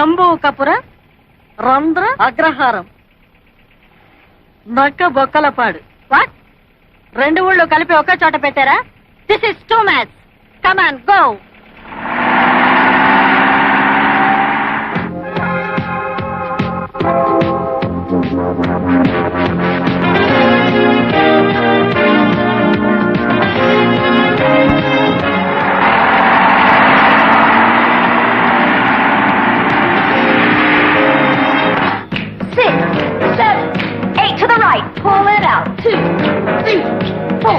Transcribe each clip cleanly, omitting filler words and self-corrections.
జంబూ కపుర రంధ్ర అగ్రహారం నక్క బొక్కలపాడు. వాట్? 2 ఊళ్ళు కలిపి ఒకే చోట పెట్టారా? This is two match. Come on go. Pull it out. 2, 3, 4.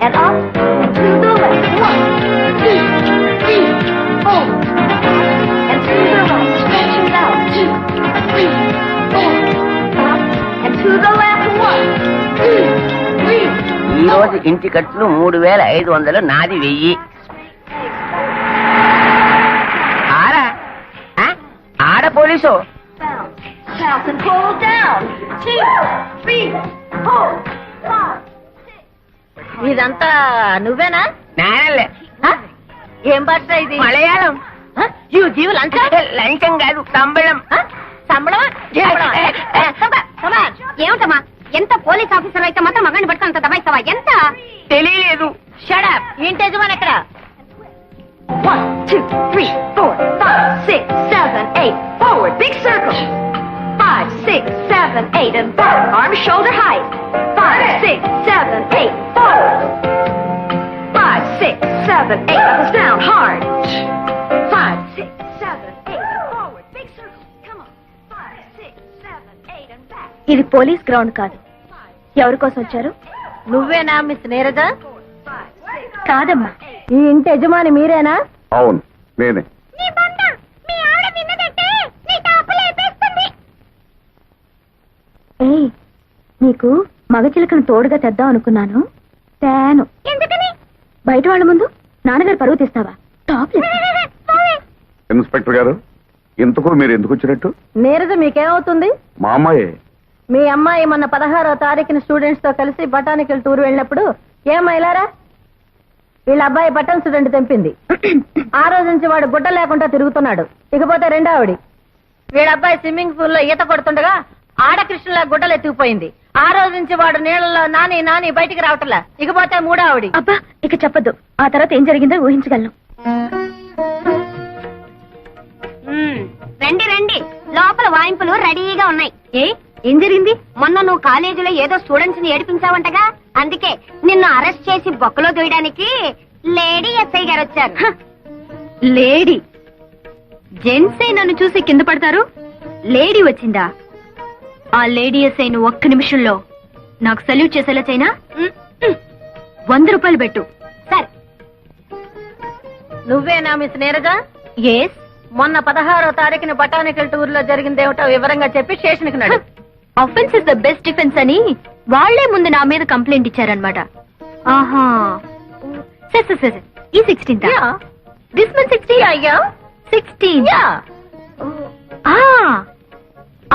And up and to the left. 1, 2, 3, 4. And to the right. Stretch it out. 2, 3, 4. Up and to the left. 1, 2, 3. ఈ రోజు ఇంటి ఖర్చులు 3500, నాది 1000. ఆడ police. Bounce and pull down. 2, 3, 4, 5. ఇదంతా నువ్వేనా? నేనలే. ఏం భాష ఇది? మలయాళం. జీవు లంచం? లంచం కాదు, సంబళం. సంబళమా? ఏమిటమ్మా, ఎంత పోలీస్ ఆఫీసర్ అయితే మాత్రం మగాన్ని పట్టుకుని అంత దబాయిస్తావా? ఎంత తెలియలేదు. Shut up. ఇంటి యజమాని ఎక్కడ? 1, 2, 3, 4, 5, 6, 7, 8. Forward, big circle. 5, 6, 7, 8, and forward. Arms shoulder height. 5, 6, 7, 8. Forward. 5, 6, 7, 8. Knuckles down hard. 5, 6, 7, 8. Forward, big circle. Come on. 5, 6, 7, 8, and back. ఇది పోలీస్ గ్రౌండ్ కాదు. ఎవరి కోసం వచ్చారు? నువ్వేనా మిస్ నీరజ? కాదమ్మా. ఈ ఇంటి యజమాని మీరేనా? అవును, నేనే. ఏయ్, నీకు మగచిలకను తోడుగా తెద్దాం అనుకున్నాను. తేను. ఎందుకని? బయట వాళ్ళ ముందు నాన్నగారు పరువు తీస్తావా? టాప్ ఇన్స్పెక్టర్ గారు, ఇంతకు మీరు ఎందుకు వచ్చినట్టు? నీరజ మీకేమవుతుంది? మా అమ్మాయే. మీ అమ్మాయి మొన్న 16వ తారీఖున స్టూడెంట్స్ తో కలిసి బొటానికల్ టూర్ వెళ్ళినప్పుడు ఏమైలారా వీళ్ళ అబ్బాయి బటన్ స్టూడెంట్ తెంపింది. ఆ రోజు నుంచి వాడు గుడ్డ లేకుండా తిరుగుతున్నాడు. ఇకపోతే రెండావిడి వీళ్ళ అబ్బాయి స్విమ్మింగ్ పూల్ లో ఈత కొడుతుండగా ఆడకృష్ణలా గుడ్డలు ఎత్తుకుపోయింది. ఆ రోజు నుంచి వాడు నీళ్లలో నాని నాని బయటికి రావట్లా. ఇకపోతే మూడావిడి. అబ్బా, ఇక చెప్పద్దు. ఆ తర్వాత ఏం జరిగిందో ఊహించగలను. రండి రండి, లోపల వాయింపులు రెడీగా ఉన్నాయి. ఏం జరిగింది? మొన్న నువ్వు కాలేజీలో ఏదో స్టూడెంట్స్ ని ఏడిపించావంటగా, అందుకే నిన్ను అరెస్ట్ చేసి బొక్కలో దూయడానికి లేడీ ఎస్ఐ గారు వచ్చారు. లేడీ? జెంట్సే నన్ను చూసి కింద పడతారు, లేడీ వచ్చిందా? ఆ లేడీ ఎస్ఐ ను ఒక్క నిమిషంలో నాకు సల్యూట్ చేసేలా చైనా 100 రూపాయలు పెట్టు. సరే. నువ్వేనా మిస్ నీరజ? ఎస్. మొన్న 16వ తారీఖున బొటానికల్ టూర్ లో జరిగిందేమిటో వివరంగా చెప్పి స్టేషన్ కి నడు. Offence is the best defence అని వాళ్లే ముందు నా మీద కంప్లైంట్ ఇచ్చారనమాట. ఆహా, సరే ఈ 16th దిస్ మంత్ 16 అయ్యా 16.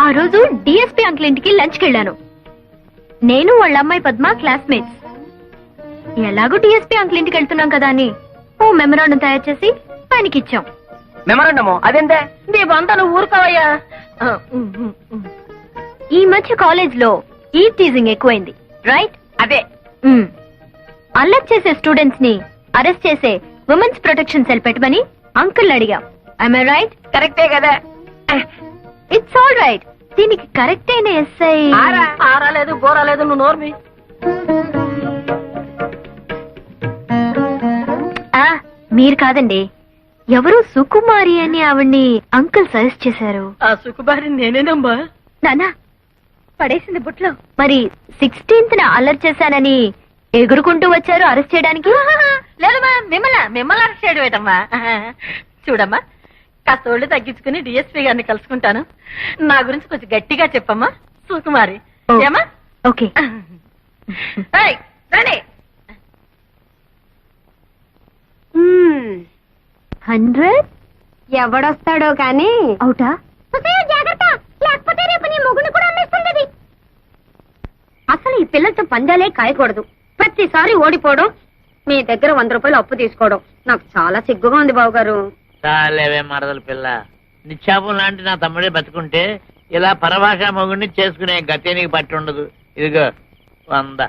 ఆ రోజు డిఎస్పీ అంకుల్ ఇంటికి లంచ్కి వెళ్ళాను. నేను వాళ్ళ అమ్మాయి పద్మ క్లాస్మేట్స్. ఎలాగో డిఎస్పీ అంకుల్ ఇంటికి వెళ్తున్నాం కదా అని ఓ మెమరాండం తయారు చేసి ఆయనకి ఇచ్చాం. మెమరాండము? అదేంటే? నీ బంత నువ్వు ఊరుకోవయ్యా. ఈ మధ్య కాలేజ్ లో ఈ టీజింగ్ ఎక్కువైంది, రైట్? అదే. అల్లరి చేసే స్టూడెంట్స్ ని అరెస్ట్ చేసే ఉమెన్స్ ప్రొటెక్షన్ సెల్ పెట్టమని అంకుల్ అడిగాం. I right? కరెక్టే కదా. It's all right. దీనికి కరెక్ట్ అయిన ఎస్ఐ ఆరాలేదు బోరాలేదు, నువ్వు నోర్మి. మీరు కాదండి, ఎవరు సుకుమారి అని ఆవిడ్ని అంకుల్ సజెస్ట్ చేశారు. ఆ సుకుమారి నేనేనమ్మా. నానా పడేసింది బుట్లో. మరి 16th అల్లరి చేశానని ఎగురుకుంటూ వచ్చారు అరెస్ట్ చేయడానికి. లేదమ్మా, మిమ్మల్ని అరెస్ట్ చేయడం ఏంటమ్మా? చూడమ్మా, కాస్త ఒళ్ళు తగ్గించుకుని డిఎస్పీ గారిని కలుసుకుంటాను. నా గురించి కొంచెం గట్టిగా చెప్పమ్మా సుకుమారి. ఏమా? ఓకే. రండి. 100 ఎవడొస్తాడో కానీ అవుటా? జాగ్రత్త, లేకపోతే రేపు నీ మొగుని కూడా అమ్మేస్తుంది. అసలు ఈ పిల్లలతో పందాలే కాయకూడదు. ప్రతిసారి ఓడిపోవడం, మీ దగ్గర 100 రూపాయలు అప్పు తీసుకోవడం నాకు చాలా సిగ్గుగా ఉంది బావగారు. చాలేవే మరదల పిల్ల, నిశ్చాపం లాంటి నా తమ్ముడే బతుకుంటే ఇలా పరభాషా మొగుడిని చేసుకునే గతే నీకు పట్టి ఉండదు. ఇదిగో 100.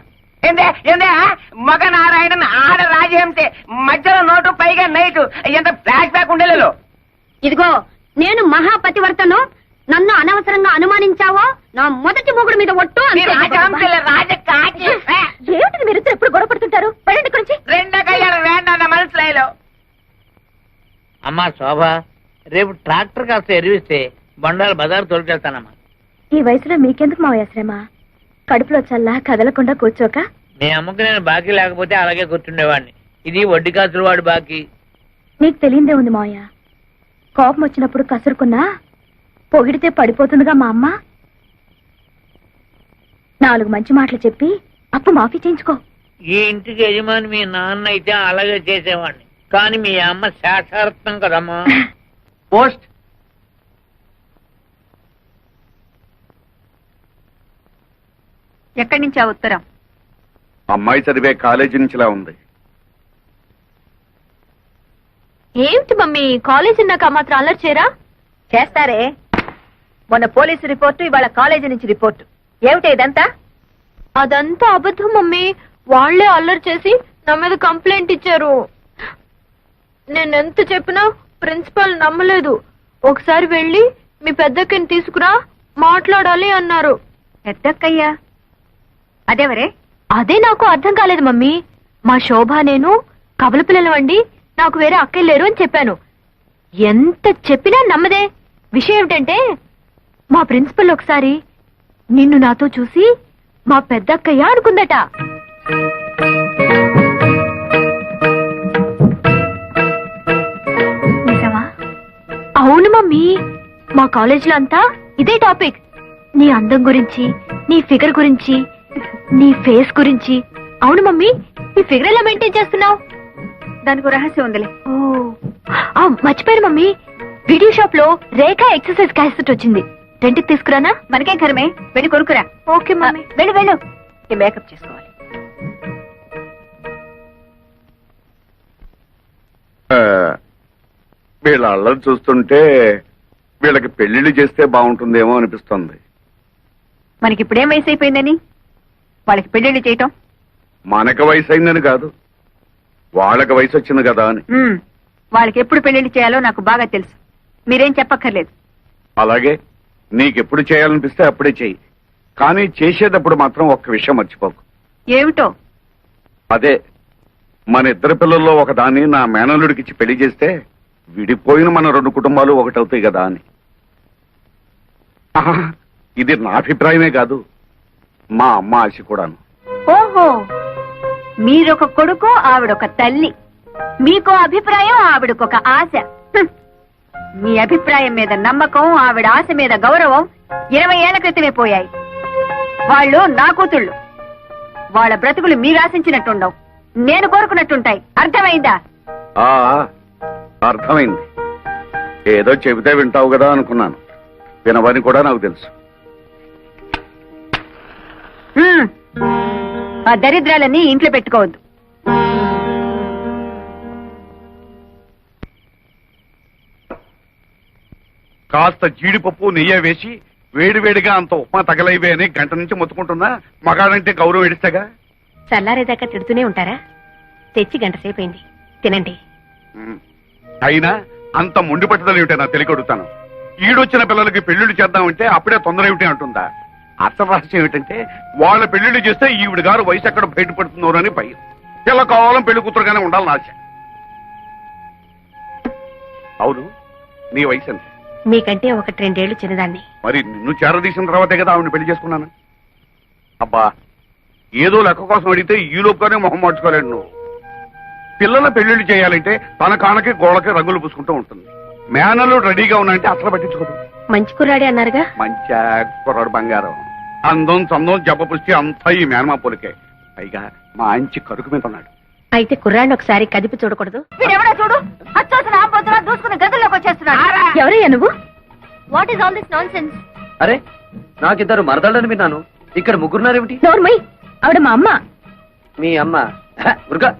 మగ నారాయణన్ ఆడ రాజహంసే మధ్యలో నోటు పైగా నైటు ఎంత ఫ్లాష్ బ్యాక్ ఉండేలో. ఇదిగో నేను మహాపతివర్తను, నన్ను అనవసరంగా అనుమానించావో నా మొదటి మొగుడు మీద ఒట్టు అంతే. ఏమిటి మీరు ఎప్పుడు గొడవ పడుతుంటారు? వెళ్ళండి ఇక్కడి నుంచి. రెండో కళ్యాణం వేండా మనసులో. అమ్మా శోభ, రేపు ట్రాక్టర్ కాస్త ఎరివిస్తే బండారు బజారు తోలుకెళ్తానమ్మా. ఈ వయసులో మీకెందుకు మావయ్య శ్రమ? కడుపులో చల్లా కదలకుండా కూర్చోక. మీ అమ్మకు నేను బాకీ లేకపోతే అలాగే కూర్చుండేవాడిని. ఇది వడ్డీ కాసులు వాడు బాకీ. నీకు తెలియందే ఉంది మావయ్య, కోపం వచ్చినప్పుడు కసురుకున్నా పొగిడితే పడిపోతుందిగా మా అమ్మ. 4 మంచి మాటలు చెప్పి అప్పు మాఫీ చేయించుకో. ఈ ఇంటికి యజమాని మీ నాన్న అయితే అలాగే చేసేవాడిని, కానీ మీ అమ్మ శాస్త్రార్థం కదమ్మా. పోస్ట్ ఎక్కడి నుంచి ఆ ఉత్తరం? అమ్మాయి చదివే కాలేజీ నుంచిలా ఉంది. ఏమిటి మమ్మీ, కాలేజీ నాకు మాత్రం అల్లరి చేయరా? చేస్తారే. మొన్న పోలీసు రిపోర్టు, ఇవాళ కాలేజీ నుంచి రిపోర్టు. ఏమిటి ఇదంతా? అదంతా అబద్ధం మమ్మీ. వాళ్లే అల్లరి చేసి నా మీద కంప్లైంట్ ఇచ్చారు. నేనెంత చెప్పినా ప్రిన్సిపల్ నమ్మలేదు. ఒకసారి వెళ్ళి మీ పెద్దక్కని తీసుకురా, మాట్లాడాలి అన్నారు. పెద్దక్కయ్యా అదేవరే? అదే నాకు అర్థం కాలేదు మమ్మీ. మా శోభ నేను కబల పిల్లలు అండి, నాకు వేరే అక్కలు లేరు అని చెప్పాను. ఎంత చెప్పినా నమ్మదే. విషయం ఏమిటంటే మా ప్రిన్సిపల్ ఒకసారి నిన్ను నాతో చూసి మా పెద్దక్కయ్య అనుకుందట. నిజమా? అవును మమ్మీ, మా కాలేజీలో అంతా ఇదే టాపిక్. నీ అందం గురించి, నీ ఫిగర్ గురించి, నీ ఫేస్ గురించి. అవును మమ్మీ, నీ ఫిగర్ ఎలా మెయింటైన్ చేస్తున్నావు? దానికి రహస్యం ఉందిలే. మర్చిపోయారు మమ్మీ, వీడియో షాప్ లో రేఖ ఎక్సర్సైజ్ క్యాసెట్ వచ్చింది. రెంట్కి తీసుకురానా? మనకేం కరమే, వెళ్ళి కొనుక్కురా. Okay mummy. వెళ్ళు వెళ్ళు. ఈ మేకప్ చేసుకోవాలి. వీళ్ళ అల్లరి చూస్తుంటే వీళ్ళకి పెళ్లిళ్ళు చేస్తే బాగుంటుందేమో అనిపిస్తుంది. మనకి ఇప్పుడేం వయసు అయిపోయిందని వాళ్ళకి పెళ్లిళ్ళు చేయటం? మనకు వయసు అయిందని కాదు, వాళ్ళకి వయసు వచ్చింది కదా అని. వాళ్ళకి ఎప్పుడు పెళ్లిళ్ళు చేయాలో నాకు బాగా తెలుసు. మీరేం చెప్పక్కర్లేదు. అలాగే నీకెప్పుడు చేయాలనిపిస్తే అప్పుడే చెయ్యి, కానీ చేసేటప్పుడు మాత్రం ఒక్క విషయం మర్చిపోకు. ఏమిటో? అదే, మన ఇద్దరు పిల్లల్లో ఒకదాన్ని నా మేనల్లుడికిచ్చి పెళ్లి చేస్తే విడిపోయిన మన 2 కుటుంబాలు ఒకటవుతాయి కదా అని. ఆహా, ఇది నా అభిప్రాయమే కాదు, మా అమ్మ ఆశ కూడాను. ఓహో, మీరొక కొడుకు, ఆవిడొక తల్లి. మీకో అభిప్రాయం, ఆవిడకొక ఆశ. మీ అభిప్రాయం మీద నమ్మకం, ఆవిడ ఆశ మీద గౌరవం 20 ఏళ్ల క్రితమే పోయాయి. వాళ్ళు నా కూతుళ్ళు. వాళ్ళ బ్రతుకులు మీరు ఆశించినట్టుండవు, నేను కోరుకున్నట్టుంటాయి. అర్థమైందా? ఆ అర్థమైంది. ఏదో చెబితే వింటావు కదా అనుకున్నాను, వినవని కూడా నాకు తెలుసు. ఆ దరిద్రాలన్నీ ఇంట్లో పెట్టుకోవద్దు. కాస్త జీడిపప్పు నెయ్యి వేసి వేడివేడిగా అంత ఉప్మా తగలైవే అని గంట నుంచి మొత్తుకుంటున్నా. మగాడంటే గౌరవం ఎడిస్తేగా. చల్లారేదాకా తిడుతూనే ఉంటారా? తెచ్చి గంట సేపైంది, తినండి. అయినా అంత మొండి పట్టుదల ఏమిటో నా తెలియకొడుతాను. ఈడొచ్చిన పిల్లలకి పెళ్లిళ్ళు చేద్దామంటే అప్పుడే తొందర ఏమిటి అంటుందా? అసలు రహస్యం ఏమిటంటే వాళ్ళ పెళ్లిళ్ళు చేస్తే ఈవిడ గారు వయసు ఎక్కడ బయటపడుతుందో అని భయం. ఇలా కావాలని పెళ్లి కూతురుగానే ఉండాలని ఆశ. అవును, నీ వయసు ఎంత? మీకంటే 1-2 చిన్నదాన్ని. మరి నిన్ను చేరదీసిన తర్వాతే కదా ఆవిడ పెళ్లి చేసుకున్నాను. అబ్బా, ఏదో లెక్క కోసం అడిగితే ఈ లోపుగానే మొహం మార్చుకోలేడు నువ్వు. పిల్లల పెళ్లిళ్ళు చేయాలంటే తన కాళ్ళకి గోళ్ళకి రంగులు పూసుకుంటూ ఉంటుంది. మేనలు రెడీగా ఉన్నాయంటే అసలు పట్టించుకోదు. మంచి కుర్రాడే అన్నారుగా. మంచి కుర్రాడు బంగారం. అందం చందం జబ్బ పుష్టి అంతా ఈ మేనమా పొలికే. పైగా మంచి కరుకు మీద ఉన్నాడు. అయితే కుర్రాడిని ఒకసారి కదిపి చూడకూడదు? వీడెవడో చూడు, అచ్చోసిన ఆపోతున్నా దూసుకుని గదుల్లోకి వచ్చేస్తున్నాడు. ఎవరయ్యా నువ్వు? What is all this non sense? అరే, నాకిద్దరు మరదళ్ళని విన్నాను, ఇక్కడ ముగ్గురున్నారేమిటి? నోర్మై, ఆవిడ మా అమ్మ. మీ అమ్మ ఉరుగా